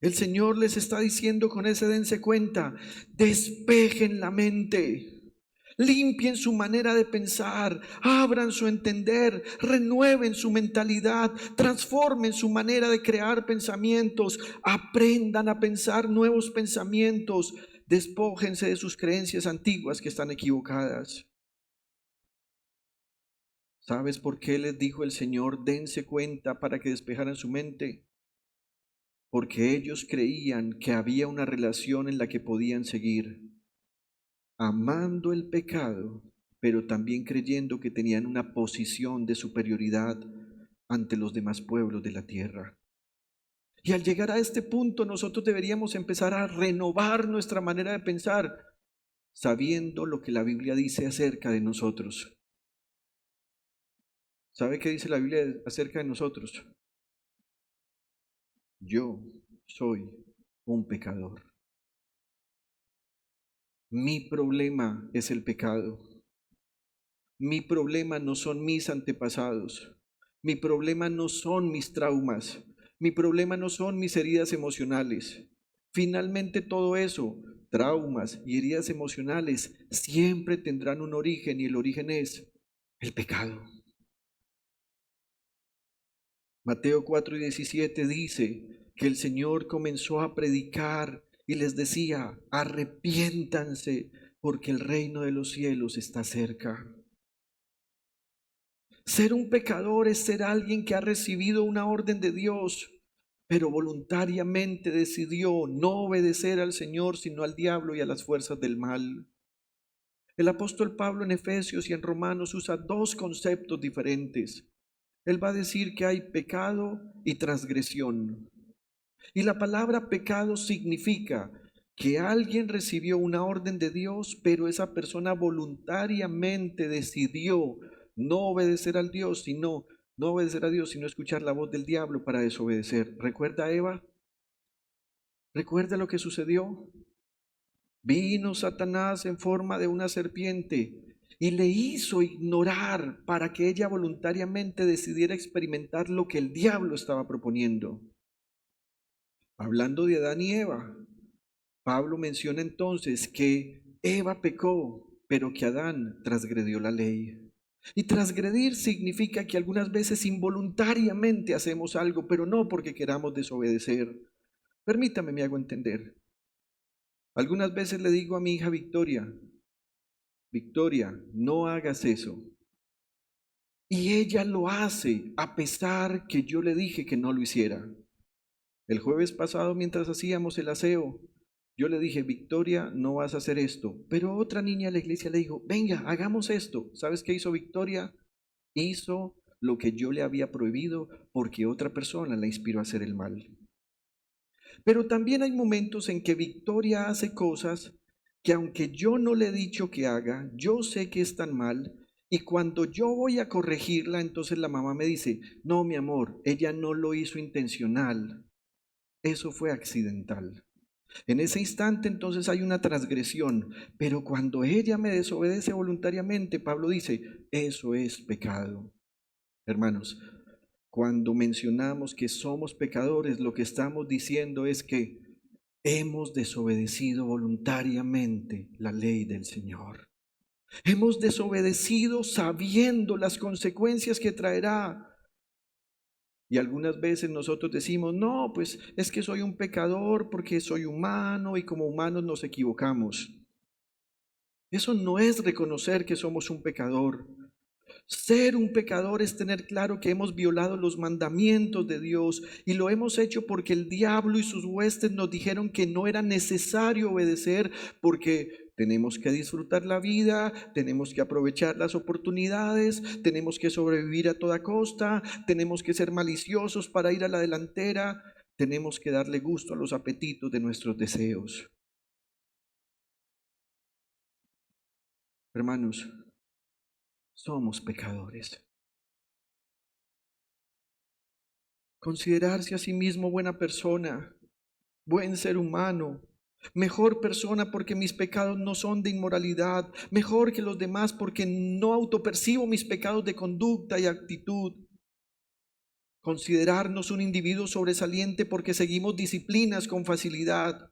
El Señor les está diciendo con ese dense cuenta, despejen la mente, limpien su manera de pensar, abran su entender, renueven su mentalidad, transformen su manera de crear pensamientos, aprendan a pensar nuevos pensamientos, despójense de sus creencias antiguas que están equivocadas. ¿Sabes por qué les dijo el Señor, dense cuenta para que despejaran su mente? Porque ellos creían que había una relación en la que podían seguir, amando el pecado, pero también creyendo que tenían una posición de superioridad ante los demás pueblos de la tierra. Y al llegar a este punto, nosotros deberíamos empezar a renovar nuestra manera de pensar, sabiendo lo que la Biblia dice acerca de nosotros. ¿Sabe qué dice la Biblia acerca de nosotros? Yo soy un pecador. Mi problema es el pecado. Mi problema no son mis antepasados. Mi problema no son mis traumas. Mi problema no son mis heridas emocionales. Finalmente todo eso, traumas y heridas emocionales, siempre tendrán un origen y el origen es el pecado. Mateo 4:17 dice que el Señor comenzó a predicar y les decía, arrepiéntanse porque el reino de los cielos está cerca. Ser un pecador es ser alguien que ha recibido una orden de Dios, pero voluntariamente decidió no obedecer al Señor, sino al diablo y a las fuerzas del mal. El apóstol Pablo en Efesios y en Romanos usa dos conceptos diferentes. Él va a decir que hay pecado y transgresión. Y la palabra pecado significa que alguien recibió una orden de Dios, pero esa persona voluntariamente decidió no obedecer al Dios, no obedecer a Dios, sino escuchar la voz del diablo para desobedecer. ¿Recuerda a Eva? ¿Recuerda lo que sucedió? Vino Satanás en forma de una serpiente y le hizo ignorar para que ella voluntariamente decidiera experimentar lo que el diablo estaba proponiendo. Hablando de Adán y Eva, Pablo menciona entonces que Eva pecó, pero que Adán transgredió la ley. Y transgredir significa que algunas veces involuntariamente hacemos algo, pero no porque queramos desobedecer. Permítame, me hago entender. Algunas veces le digo a mi hija Victoria, Victoria, no hagas eso. Y ella lo hace a pesar que yo le dije que no lo hiciera. El jueves pasado, mientras hacíamos el aseo, yo le dije, Victoria, no vas a hacer esto. Pero otra niña de la iglesia le dijo, venga, hagamos esto. ¿Sabes qué hizo Victoria? Hizo lo que yo le había prohibido porque otra persona la inspiró a hacer el mal. Pero también hay momentos en que Victoria hace cosas que aunque yo no le he dicho que haga, yo sé que están mal. Y cuando yo voy a corregirla, entonces la mamá me dice, no, mi amor, ella no lo hizo intencional. Eso fue accidental. En ese instante entonces hay una transgresión, pero cuando ella me desobedece voluntariamente, Pablo dice, eso es pecado. Hermanos, cuando mencionamos que somos pecadores, lo que estamos diciendo es que hemos desobedecido voluntariamente la ley del Señor. Hemos desobedecido sabiendo las consecuencias que traerá Y algunas veces nosotros decimos, no, pues es que soy un pecador porque soy humano y como humanos nos equivocamos. Eso no es reconocer que somos un pecador. Ser un pecador es tener claro que hemos violado los mandamientos de Dios y lo hemos hecho porque el diablo y sus huestes nos dijeron que no era necesario obedecer porque tenemos que disfrutar la vida, tenemos que aprovechar las oportunidades, tenemos que sobrevivir a toda costa, tenemos que ser maliciosos para ir a la delantera, tenemos que darle gusto a los apetitos de nuestros deseos. Hermanos, somos pecadores. Considerarse a sí mismo buena persona, buen ser humano, mejor persona porque mis pecados no son de inmoralidad, mejor que los demás porque no autopercibo mis pecados de conducta y actitud. Considerarnos un individuo sobresaliente porque seguimos disciplinas con facilidad.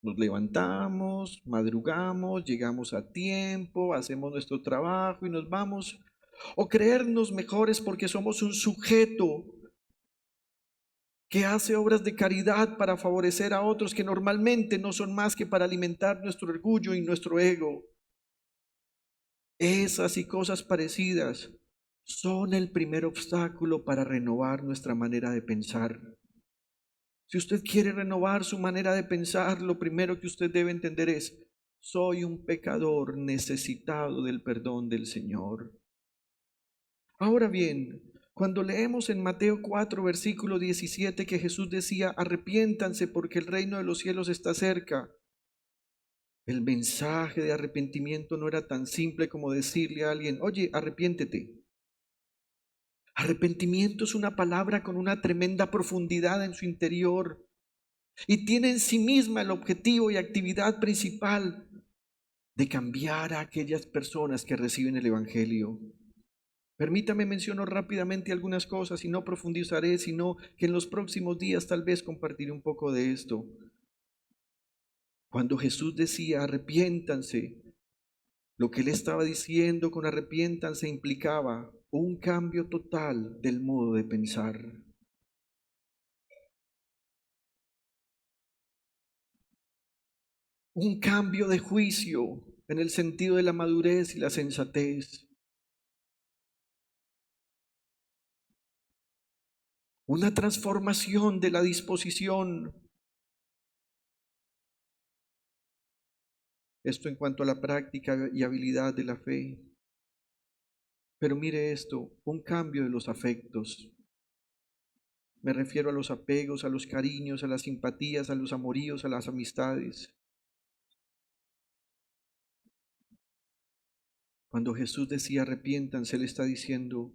Nos levantamos, madrugamos, llegamos a tiempo, hacemos nuestro trabajo y nos vamos. O creernos mejores porque somos un sujeto que hace obras de caridad para favorecer a otros que normalmente no son más que para alimentar nuestro orgullo y nuestro ego. Esas y cosas parecidas son el primer obstáculo para renovar nuestra manera de pensar. Si usted quiere renovar su manera de pensar, lo primero que usted debe entender es, soy un pecador necesitado del perdón del Señor. Ahora bien, cuando leemos en Mateo 4, versículo 17 que Jesús decía, arrepiéntanse porque el reino de los cielos está cerca, el mensaje de arrepentimiento no era tan simple como decirle a alguien, oye, arrepiéntete. Arrepentimiento es una palabra con una tremenda profundidad en su interior y tiene en sí misma el objetivo y actividad principal de cambiar a aquellas personas que reciben el Evangelio. Permítame mencionar rápidamente algunas cosas y no profundizaré, sino que en los próximos días tal vez compartiré un poco de esto. Cuando Jesús decía arrepiéntanse, lo que él estaba diciendo con arrepiéntanse implicaba un cambio total del modo de pensar. Un cambio de juicio en el sentido de la madurez y la sensatez. Una transformación de la disposición. Esto en cuanto a la práctica y habilidad de la fe. Pero mire esto, un cambio de los afectos. Me refiero a los apegos, a los cariños, a las simpatías, a los amoríos, a las amistades. Cuando Jesús decía arrepiéntanse, Él está diciendo,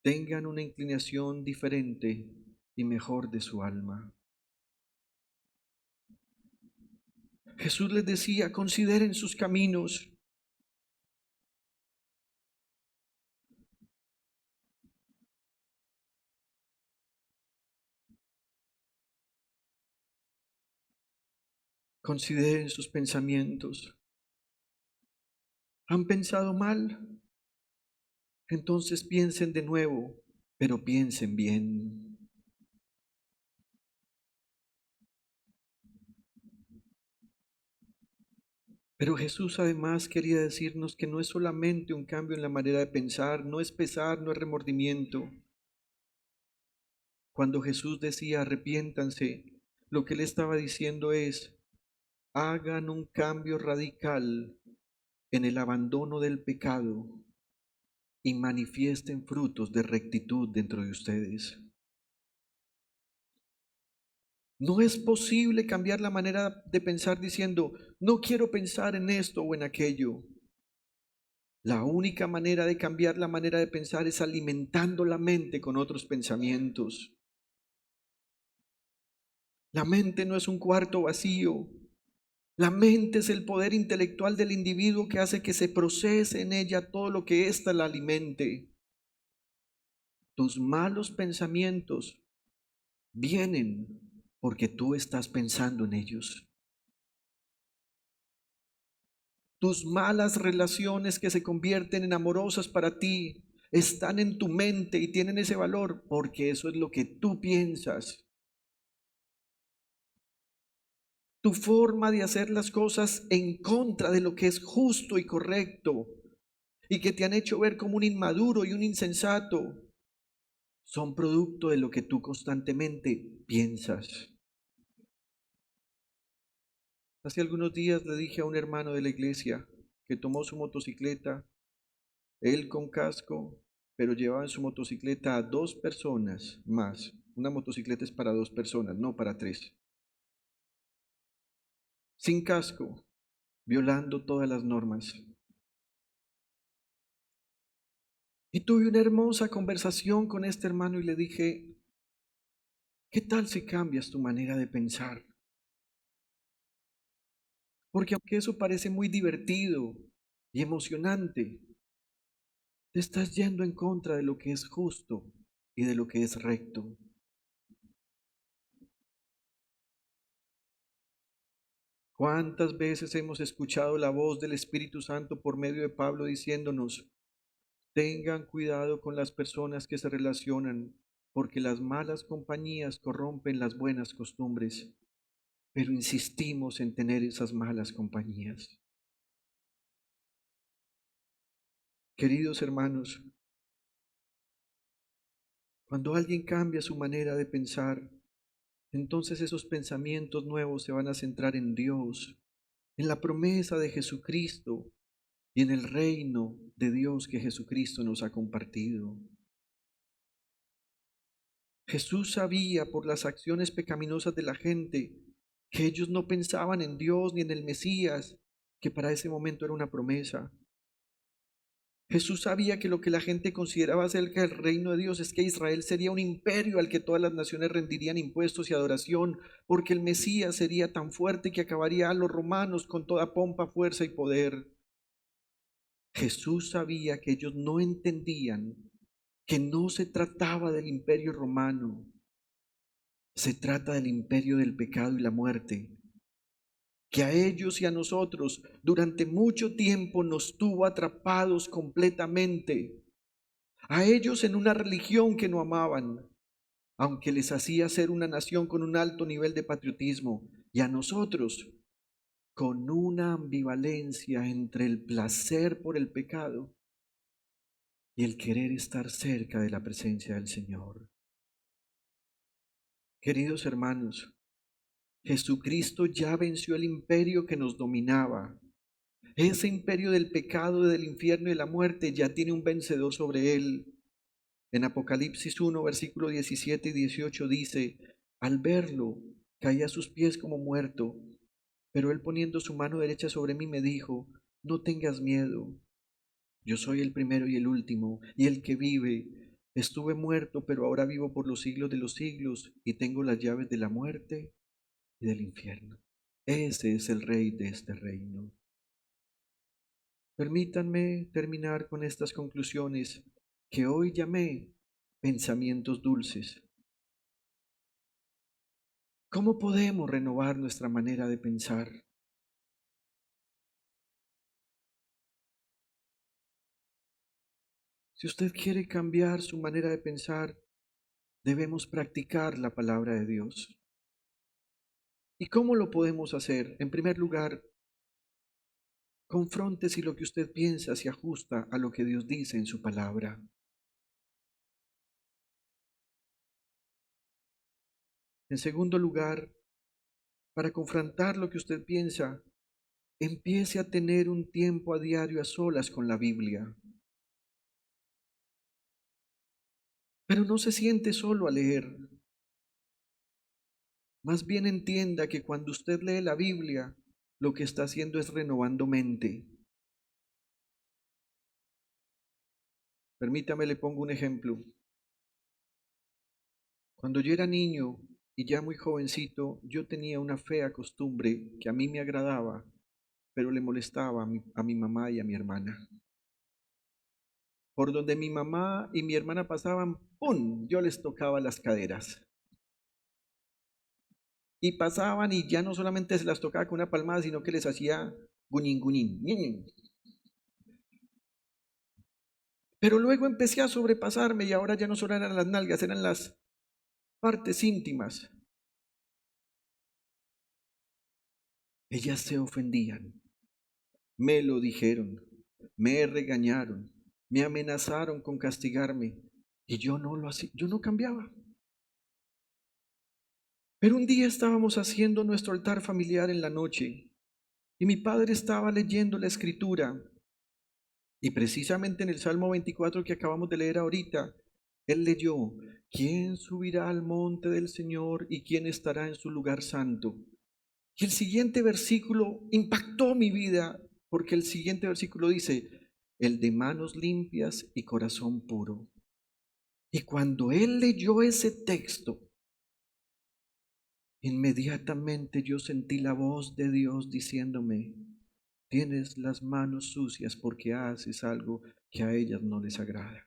tengan una inclinación diferente y mejor de su alma. Jesús les decía, consideren sus caminos. Consideren sus pensamientos. ¿Han pensado mal? Entonces piensen de nuevo, pero piensen bien. Pero Jesús además quería decirnos que no es solamente un cambio en la manera de pensar, no es pesar, no es remordimiento. Cuando Jesús decía arrepiéntanse, lo que él estaba diciendo es, hagan un cambio radical en el abandono del pecado y manifiesten frutos de rectitud dentro de ustedes. No es posible cambiar la manera de pensar diciendo, no quiero pensar en esto o en aquello. La única manera de cambiar la manera de pensar es alimentando la mente con otros pensamientos. La mente no es un cuarto vacío. La mente es el poder intelectual del individuo que hace que se procese en ella todo lo que ésta la alimente. Tus malos pensamientos vienen porque tú estás pensando en ellos. Tus malas relaciones que se convierten en amorosas para ti están en tu mente y tienen ese valor porque eso es lo que tú piensas. Tu forma de hacer las cosas en contra de lo que es justo y correcto y que te han hecho ver como un inmaduro y un insensato, son producto de lo que tú constantemente piensas. Hace algunos días le dije a un hermano de la iglesia que tomó su motocicleta, él con casco, pero llevaba en su motocicleta a 2 personas más. Una motocicleta es para 2 personas, no para 3. Sin casco, violando todas las normas. Y tuve una hermosa conversación con este hermano y le dije, ¿qué tal si cambias tu manera de pensar? Porque aunque eso parece muy divertido y emocionante, te estás yendo en contra de lo que es justo y de lo que es recto. ¿Cuántas veces hemos escuchado la voz del Espíritu Santo por medio de Pablo diciéndonos, tengan cuidado con las personas que se relacionan, porque las malas compañías corrompen las buenas costumbres, pero insistimos en tener esas malas compañías? Queridos hermanos, cuando alguien cambia su manera de pensar, entonces esos pensamientos nuevos se van a centrar en Dios, en la promesa de Jesucristo y en el reino de Dios que Jesucristo nos ha compartido. Jesús sabía por las acciones pecaminosas de la gente que ellos no pensaban en Dios ni en el Mesías, que para ese momento era una promesa. Jesús sabía que lo que la gente consideraba acerca del reino de Dios es que Israel sería un imperio al que todas las naciones rendirían impuestos y adoración, porque el Mesías sería tan fuerte que acabaría a los romanos con toda pompa, fuerza y poder. Jesús sabía que ellos no entendían que no se trataba del imperio romano, se trata del imperio del pecado y la muerte, que a ellos y a nosotros durante mucho tiempo nos tuvo atrapados completamente, a ellos en una religión que no amaban, aunque les hacía ser una nación con un alto nivel de patriotismo, y a nosotros con una ambivalencia entre el placer por el pecado y el querer estar cerca de la presencia del Señor. Queridos hermanos, Jesucristo ya venció el imperio que nos dominaba. Ese imperio del pecado, del infierno y de la muerte ya tiene un vencedor sobre él. En Apocalipsis 1, versículo 17 y 18 dice, al verlo, caí a sus pies como muerto, pero él poniendo su mano derecha sobre mí me dijo, no tengas miedo, yo soy el primero y el último, y el que vive. Estuve muerto, pero ahora vivo por los siglos de los siglos, y tengo las llaves de la muerte y del infierno. Ese es el rey de este reino. Permítanme terminar con estas conclusiones que hoy llamé pensamientos dulces. ¿Cómo podemos renovar nuestra manera de pensar? Si usted quiere cambiar su manera de pensar, debemos practicar la palabra de Dios. ¿Y cómo lo podemos hacer? En primer lugar, confronte si lo que usted piensa se ajusta a lo que Dios dice en su palabra. En segundo lugar, para confrontar lo que usted piensa, empiece a tener un tiempo a diario a solas con la Biblia. Pero no se siente solo a leer. Más bien entienda que cuando usted lee la Biblia, lo que está haciendo es renovando mente. Permítame, le pongo un ejemplo. Cuando yo era niño y ya muy jovencito, yo tenía una fea costumbre que a mí me agradaba, pero le molestaba a mi mamá y a mi hermana. Por donde mi mamá y mi hermana pasaban, ¡pum!, yo les tocaba las caderas. Y pasaban y ya no solamente se las tocaba con una palmada, sino que les hacía guñín, guñín, ñin, ñin. Pero luego empecé a sobrepasarme y ahora ya no solo eran las nalgas, eran las partes íntimas. Ellas se ofendían, me lo dijeron, me regañaron, me amenazaron con castigarme y yo no lo hacía, yo no cambiaba. Pero un día estábamos haciendo nuestro altar familiar en la noche y mi padre estaba leyendo la escritura y precisamente en el Salmo 24 que acabamos de leer ahorita, él leyó: ¿quién subirá al monte del Señor y quién estará en su lugar santo? Y el siguiente versículo impactó mi vida, porque el siguiente versículo dice: el de manos limpias y corazón puro. Y cuando él leyó ese texto, inmediatamente yo sentí la voz de Dios diciéndome: tienes las manos sucias porque haces algo que a ellas no les agrada.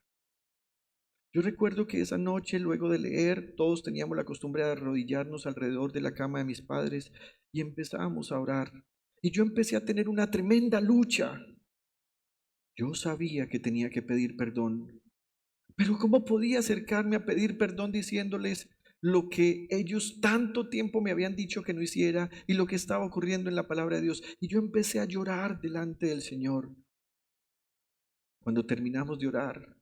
Yo recuerdo que esa noche, luego de leer, todos teníamos la costumbre de arrodillarnos alrededor de la cama de mis padres y empezamos a orar. Y yo empecé a tener una tremenda lucha. Yo sabía que tenía que pedir perdón, pero ¿cómo podía acercarme a pedir perdón diciéndoles lo que ellos tanto tiempo me habían dicho que no hiciera y lo que estaba ocurriendo en la palabra de Dios? Y yo empecé a llorar delante del Señor. Cuando terminamos de orar,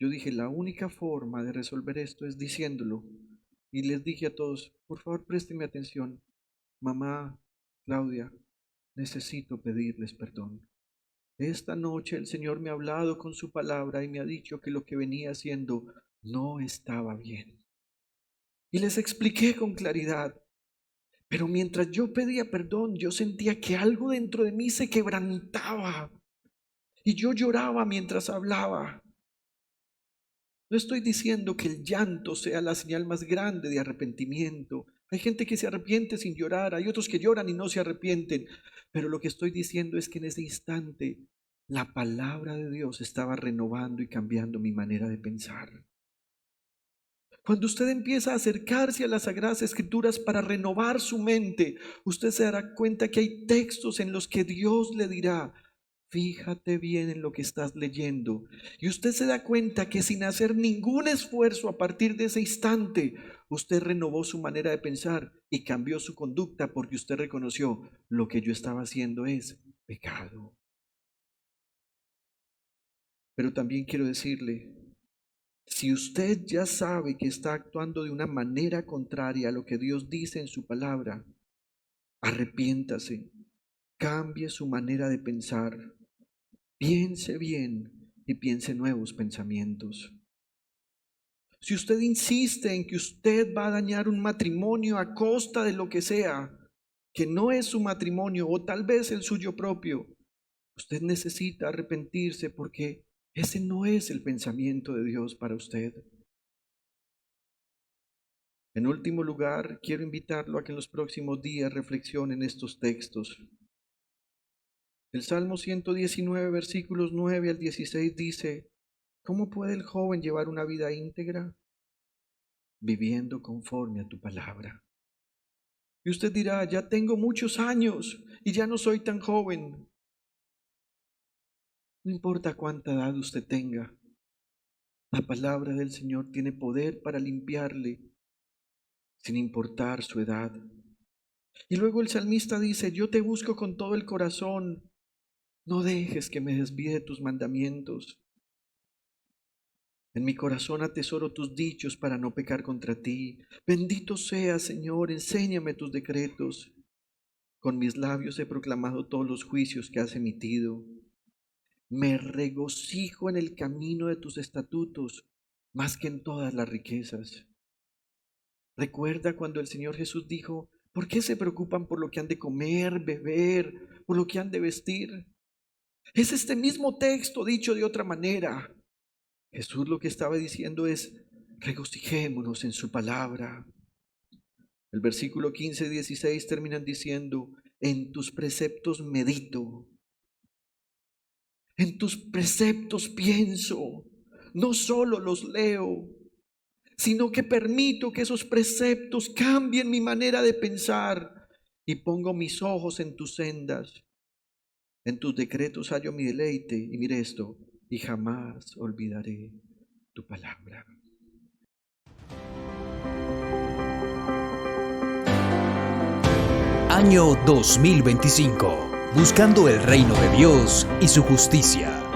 yo dije: la única forma de resolver esto es diciéndolo. Y les dije a todos: por favor, préstenme atención. Mamá, Claudia, necesito pedirles perdón. Esta noche el Señor me ha hablado con su palabra y me ha dicho que lo que venía haciendo no estaba bien. Y les expliqué con claridad. Pero mientras yo pedía perdón, yo sentía que algo dentro de mí se quebrantaba. Y yo lloraba mientras hablaba. No estoy diciendo que el llanto sea la señal más grande de arrepentimiento. Hay gente que se arrepiente sin llorar, hay otros que lloran y no se arrepienten. Pero lo que estoy diciendo es que en ese instante la palabra de Dios estaba renovando y cambiando mi manera de pensar. Cuando usted empieza a acercarse a las Sagradas Escrituras para renovar su mente, usted se dará cuenta que hay textos en los que Dios le dirá: fíjate bien en lo que estás leyendo. Y usted se da cuenta que sin hacer ningún esfuerzo a partir de ese instante, usted renovó su manera de pensar y cambió su conducta, porque usted reconoció: lo que yo estaba haciendo es pecado. Pero también quiero decirle, si usted ya sabe que está actuando de una manera contraria a lo que Dios dice en su palabra, arrepiéntase, cambie su manera de pensar. Piense bien y piense nuevos pensamientos. Si usted insiste en que usted va a dañar un matrimonio a costa de lo que sea, que no es su matrimonio o tal vez el suyo propio, usted necesita arrepentirse, porque ese no es el pensamiento de Dios para usted. En último lugar, quiero invitarlo a que en los próximos días reflexione en estos textos. El Salmo 119, versículos 9 al 16 dice: ¿cómo puede el joven llevar una vida íntegra? Viviendo conforme a tu palabra. Y usted dirá: ya tengo muchos años y ya no soy tan joven. No importa cuánta edad usted tenga, la palabra del Señor tiene poder para limpiarle, sin importar su edad. Y luego el salmista dice: yo te busco con todo el corazón, no dejes que me desvíe de tus mandamientos. En mi corazón atesoro tus dichos para no pecar contra ti. Bendito seas, Señor, enséñame tus decretos. Con mis labios he proclamado todos los juicios que has emitido. Me regocijo en el camino de tus estatutos más que en todas las riquezas. Recuerda cuando el Señor Jesús dijo: ¿por qué se preocupan por lo que han de comer, beber, por lo que han de vestir? Es este mismo texto dicho de otra manera. Jesús lo que estaba diciendo es: regocijémonos en su palabra. El versículo 15 y 16 terminan diciendo: en tus preceptos medito, en tus preceptos pienso, no solo los leo, sino que permito que esos preceptos cambien mi manera de pensar, y pongo mis ojos en tus sendas. En tus decretos hallo mi deleite. Y mire esto: y jamás olvidaré tu palabra. Año 2025. Buscando el reino de Dios y su justicia.